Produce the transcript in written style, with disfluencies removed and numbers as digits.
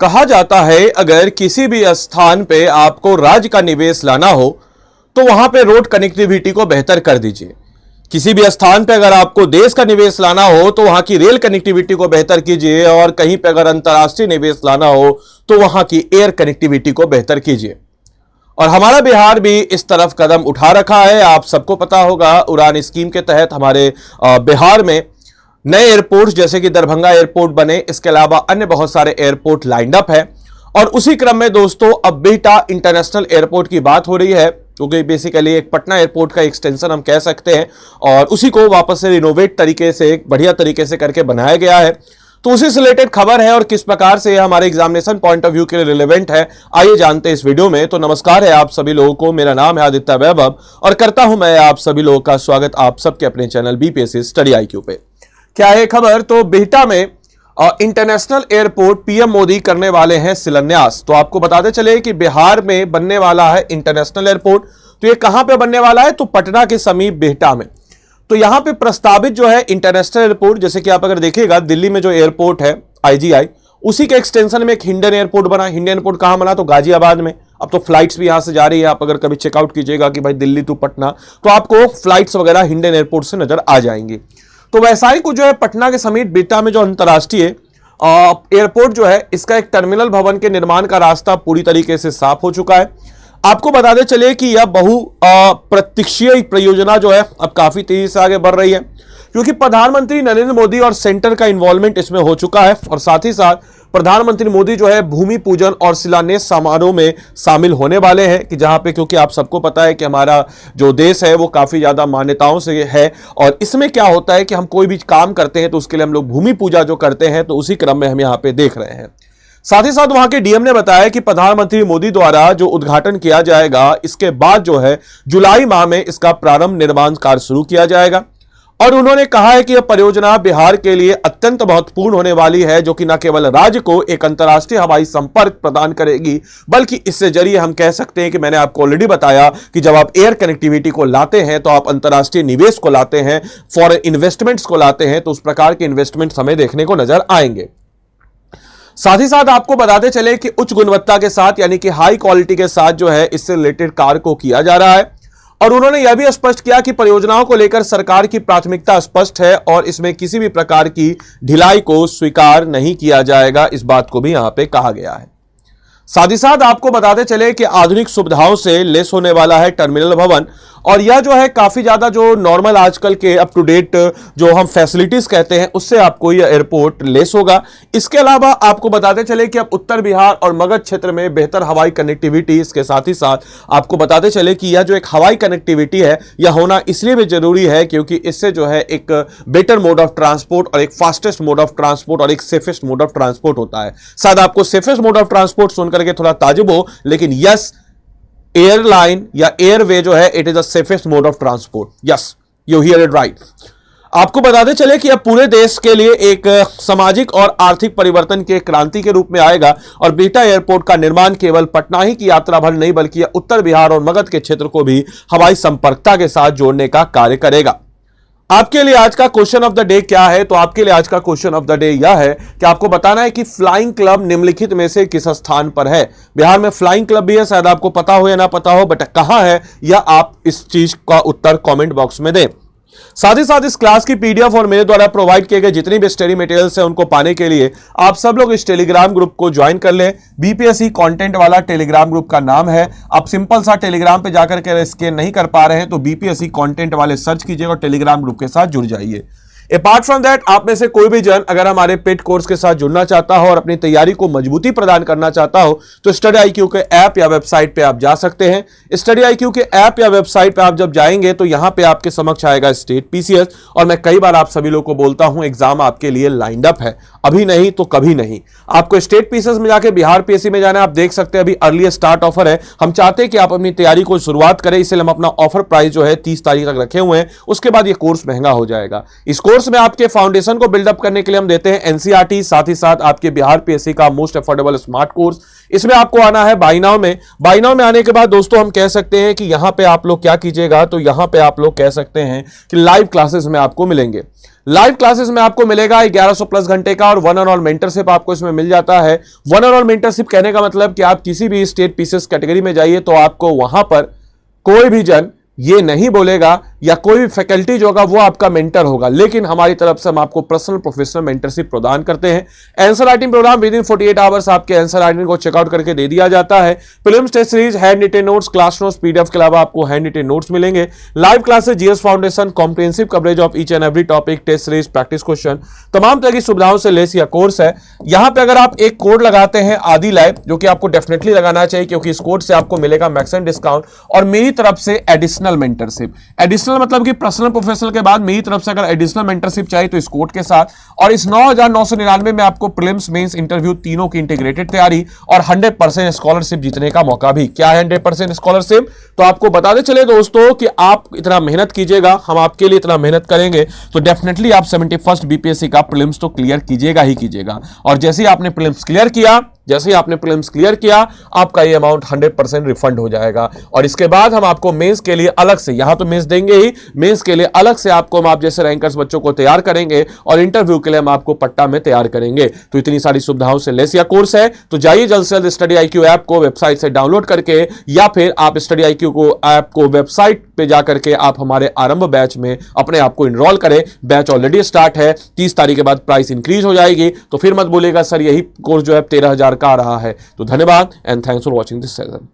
कहा जाता है अगर किसी भी स्थान पे आपको राज्य का निवेश लाना हो तो वहां पे रोड कनेक्टिविटी को बेहतर कर दीजिए। किसी भी स्थान पे अगर आपको देश का निवेश लाना हो तो वहां की रेल कनेक्टिविटी को बेहतर कीजिए, और कहीं पे अगर अंतर्राष्ट्रीय निवेश लाना हो तो वहां की एयर कनेक्टिविटी को बेहतर कीजिए। और हमारा बिहार भी इस तरफ कदम उठा रखा है। आप सबको पता होगा, उड़ान स्कीम के तहत हमारे बिहार में नए एयरपोर्ट जैसे कि दरभंगा एयरपोर्ट बने, इसके अलावा अन्य बहुत सारे एयरपोर्ट लाइंड अप है। और उसी क्रम में दोस्तों अब बिहटा इंटरनेशनल एयरपोर्ट की बात हो रही है, क्योंकि बेसिकली एक पटना एयरपोर्ट का एक्सटेंशन हम कह सकते हैं, और उसी को वापस से रिनोवेट तरीके से, एक बढ़िया तरीके से करके बनाया गया है। तो उसी से रिलेटेड खबर है और किस प्रकार से हमारे एग्जामिनेशन पॉइंट ऑफ व्यू के लिए रिलेवेंट है, आइए जानते हैं इस वीडियो में। तो नमस्कार है आप सभी लोगों को, मेरा नाम है आदित्य वैभव और करता हूं मैं आप सभी लोगों का स्वागत आप सबके अपने चैनल बीपीएससी स्टडी आईक्यू पे। क्या है खबर? तो बिहटा में इंटरनेशनल एयरपोर्ट पीएम मोदी करने वाले हैं शिलान्यास। तो आपको बताते चले कि बिहार में बनने वाला है इंटरनेशनल एयरपोर्ट। तो ये कहां पे बनने वाला है? तो पटना के समीप बिहटा में। तो यहां पे प्रस्तावित जो है इंटरनेशनल एयरपोर्ट, जैसे कि आप अगर देखिएगा दिल्ली में जो एयरपोर्ट है आईजीआई, उसी के एक्सटेंशन में एक हिंडन एयरपोर्ट बना। हिंडन एयरपोर्ट कहां बना? तो गाजियाबाद में। अब तो फ्लाइट्स भी यहां से जा रही है। आप अगर कभी चेकआउट कीजिएगा कि भाई दिल्ली टू पटना, तो आपको फ्लाइट्स वगैरह हिंडन एयरपोर्ट से नजर आ जाएंगी। तो वैसा ही कुछ जो है पटना के समीप बिहटा में जो अंतर्राष्ट्रीय एयरपोर्ट जो है, इसका एक टर्मिनल भवन के निर्माण का रास्ता पूरी तरीके से साफ हो चुका है। आपको बताते चले कि यह बहु प्रतीक्षीय परियोजना जो है अब काफी तेजी से आगे बढ़ रही है, क्योंकि प्रधानमंत्री नरेंद्र मोदी और सेंटर का इन्वॉल्वमेंट इसमें हो चुका है। और साथ ही साथ प्रधानमंत्री मोदी जो है भूमि पूजन और शिलान्यास समारोह में शामिल होने वाले हैं, कि जहां पे क्योंकि आप सबको पता है कि हमारा जो देश है वो काफी ज्यादा मान्यताओं से है, और इसमें क्या होता है कि हम कोई भी काम करते हैं तो उसके लिए हम लोग भूमि पूजा जो करते हैं, तो उसी क्रम में हम यहाँ पे देख रहे हैं। साथ ही साथ वहां के डीएम ने बताया कि प्रधानमंत्री मोदी द्वारा जो उद्घाटन किया जाएगा, इसके बाद जो है जुलाई माह में इसका प्रारंभ निर्माण कार्य शुरू किया जाएगा। और उन्होंने कहा है कि यह परियोजना बिहार के लिए अत्यंत महत्वपूर्ण होने वाली है, जो कि न केवल राज्य को एक अंतर्राष्ट्रीय हवाई संपर्क प्रदान करेगी, बल्कि इससे जरिए हम कह सकते हैं कि मैंने आपको ऑलरेडी बताया कि जब आप एयर कनेक्टिविटी को लाते हैं तो आप अंतर्राष्ट्रीय निवेश को लाते हैं, फॉरेन इन्वेस्टमेंट्स को लाते हैं, तो उस प्रकार के इन्वेस्टमेंट्स हमें देखने को नजर आएंगे। साथ ही साथ आपको बताते चले कि उच्च गुणवत्ता के साथ, यानी कि हाई क्वालिटी के साथ जो है इससे रिलेटेड कार्य को किया जा रहा है। और उन्होंने यह भी स्पष्ट किया कि परियोजनाओं को लेकर सरकार की प्राथमिकता स्पष्ट है और इसमें किसी भी प्रकार की ढिलाई को स्वीकार नहीं किया जाएगा, इस बात को भी यहां पे कहा गया है। साथ ही साथ आपको बताते चले कि आधुनिक सुविधाओं से लेस होने वाला है टर्मिनल भवन, और यह जो है काफी ज्यादा जो नॉर्मल आजकल के अप टू डेट जो हम फैसिलिटीज कहते हैं, उससे आपको यह एयरपोर्ट लेस होगा। इसके अलावा आपको बताते चले कि अब उत्तर बिहार और मगध क्षेत्र में बेहतर हवाई कनेक्टिविटी, इसके साथ ही साथ आपको बताते चले कि यह जो एक हवाई कनेक्टिविटी है, यह होना इसलिए भी जरूरी है क्योंकि इससे जो है एक बेटर मोड ऑफ ट्रांसपोर्ट और एक फास्टेस्ट मोड ऑफ ट्रांसपोर्ट और एक सेफेस्ट मोड ऑफ ट्रांसपोर्ट होता है। शायद आपको सेफेस्ट मोड ऑफ ट्रांसपोर्ट सुनकर के थोड़ा ताजुब हो, लेकिन यस, एयरलाइन या एयरवे जो है it is the safest mode of transport. Yes, you here it right. आपको बताते चले कि अब पूरे देश के लिए एक सामाजिक और आर्थिक परिवर्तन के क्रांति के रूप में आएगा, और बिहटा एयरपोर्ट का निर्माण केवल पटना ही की यात्रा भर नहीं, बल्कि उत्तर बिहार और मगध के क्षेत्र को भी हवाई संपर्कता के साथ जोड़ने का कार्य करेगा। आपके लिए आज का क्वेश्चन ऑफ द डे क्या है? तो आपके लिए आज का क्वेश्चन ऑफ द डे यह है कि आपको बताना है कि फ्लाइंग क्लब निम्नलिखित में से किस स्थान पर है। बिहार में फ्लाइंग क्लब भी है, शायद आपको पता हो या ना पता हो, बट कहां है यह आप इस चीज का उत्तर कमेंट बॉक्स में दें। साथ ही साथ इस क्लास की पीडीएफ और मेरे द्वारा प्रोवाइड किए गए जितनी भी स्टडी मटेरियल्स हैं उनको पाने के लिए आप सब लोग इस टेलीग्राम ग्रुप को ज्वाइन कर लें। बीपीएससी कंटेंट वाला टेलीग्राम ग्रुप का नाम है। आप सिंपल सा टेलीग्राम पे जाकर के स्कैन नहीं कर पा रहे हैं तो बीपीएससी कंटेंट वाले सर्च कीजिए और टेलीग्राम ग्रुप के साथ जुड़ जाइए। अपार्ट फ्रॉम दैट, आप में से कोई भी जन अगर हमारे पेड कोर्स के साथ जुड़ना चाहता हो और अपनी तैयारी को मजबूती प्रदान करना चाहता हो तो स्टडी आईक्यू के ऐप या वेबसाइट पे आप जा सकते हैं। स्टडी आईक्यू के ऐप या वेबसाइट पे आप जब जाएंगे तो यहां पे आपके समक्ष आएगा स्टेट पीसीएस, और मैं कई बार आप सभी लोग को बोलता हूं एग्जाम आपके लिए लाइंड अप है, अभी नहीं तो कभी नहीं। आपको स्टेट पीसीएस में जाके बिहार पीएससी में जाना है। आप देख सकते हैं अभी अर्ली स्टार्ट ऑफर है। हम चाहते हैं कि आप अपनी तैयारी को शुरुआत करें, इसलिए हम अपना ऑफर प्राइस जो है 30 तारीख तक रखे हुए हैं। उसके बाद ये कोर्स महंगा हो जाएगा। इस कोर्स में आपके फाउंडेशन को बिल्डअप करने के लिए हम देते हैं एनसीईआरटी, साथ ही साथ आपके बिहार पीएससी का मोस्ट अफोर्डेबल स्मार्ट कोर्स। इसमें आपको आना है बाय नाउ में। बाय नाउ में आने के बाद दोस्तों हम कह सकते हैं कि यहां पे आप लोग क्या कीजिएगा, तो यहां पे आप लोग कह सकते हैं कि लाइव क्लासेस में आपको मिलेंगे। लाइव क्लासेस में आपको मिलेगा 1100 प्लस घंटे का और 1 ऑन 1 मेंटरशिप आपको इसमें मिल जाता है। 1 ऑन 1 मेंटरशिप कहने का मतलब कि आप किसी भी स्टेट पीसीएस कैटेगरी में जाइए तो आपको वहां पर कोई भी जन ये नहीं बोलेगा या कोई भी फैकल्टी जो होगा वो आपका मेंटर होगा, लेकिन हमारी तरफ से हम आपको पर्सनल प्रोफेशनल मेंटरशिप प्रदान करते हैं। Answer writing program within 48 hours आपके आंसर राइटिंग को चेकआउट करके दे दिया जाता है। Prelims test series, handwritten notes, class notes, PDF के अलावा आपको हैंड रिटन नोट्स मिलेंगे। Live classes, GS foundation, comprehensive coverage of each and every topic, test series, practice question, तमाम तरह की सुविधाओं से लेस यह कोर्स है। यहां पर अगर आप एक कोड लगाते हैं आदि लाइव, जो कि आपको डेफिनेटली लगाना चाहिए क्योंकि इस कोड से आपको मिलेगा मैक्सिमम डिस्काउंट और मेरी तरफ से एडिशनल मेंटरशिप। एडिशनल मतलब कि पर्सनल प्रोफेशनल के बाद मेरी तरफ से अगर एडिशनल मेंटरशिप चाहिए तो इस कोड के साथ, और इस 9,999 में आपको प्रीलिम्स मेंस इंटरव्यू तीनों की इंटीग्रेटेड तैयारी और 100% स्कॉलरशिप जीतने का मौका भी। क्या है 100% स्कॉलरशिप? तो आपको बताते चले दोस्तों कि आप इतना मेहनत कीजिएगा, हम आपके लिए इतना मेहनत करेंगे तो डेफिनेटली आप 71st बीपीएससी का प्रीलिम्स तो क्लियर कीजिएगा ही कीजिएगा। और जैसे ही आपने प्रीलिम्स क्लियर किया आपका ये अमाउंट 100% रिफंड हो जाएगा। और इसके बाद हम आपको मेंस के लिए अलग से, यहां तो मेंस देंगे ही, मेंस के लिए अलग से आपको हम आप जैसे रैंकर्स बच्चों को तैयार करेंगे और इंटरव्यू के लिए हम आपको पट्टा में तैयार करेंगे। तो इतनी सारी सुविधाओं से लेस यह कोर्स है। तो जाइए जल्द से जल्द स्टडी IQ ऐप को वेबसाइट से डाउनलोड करके या फिर आप स्टडी IQ को ऐप को वेबसाइट पे जाकर के आप हमारे आरंभ बैच में अपने आप को इनरोल करें। बैच ऑलरेडी स्टार्ट है, 30 तारीख के बाद प्राइस इंक्रीज हो जाएगी। तो फिर मत बोलेगा सर यही कोर्स जो है 13,000 का आ रहा है। तो धन्यवाद and thanks for watching this session.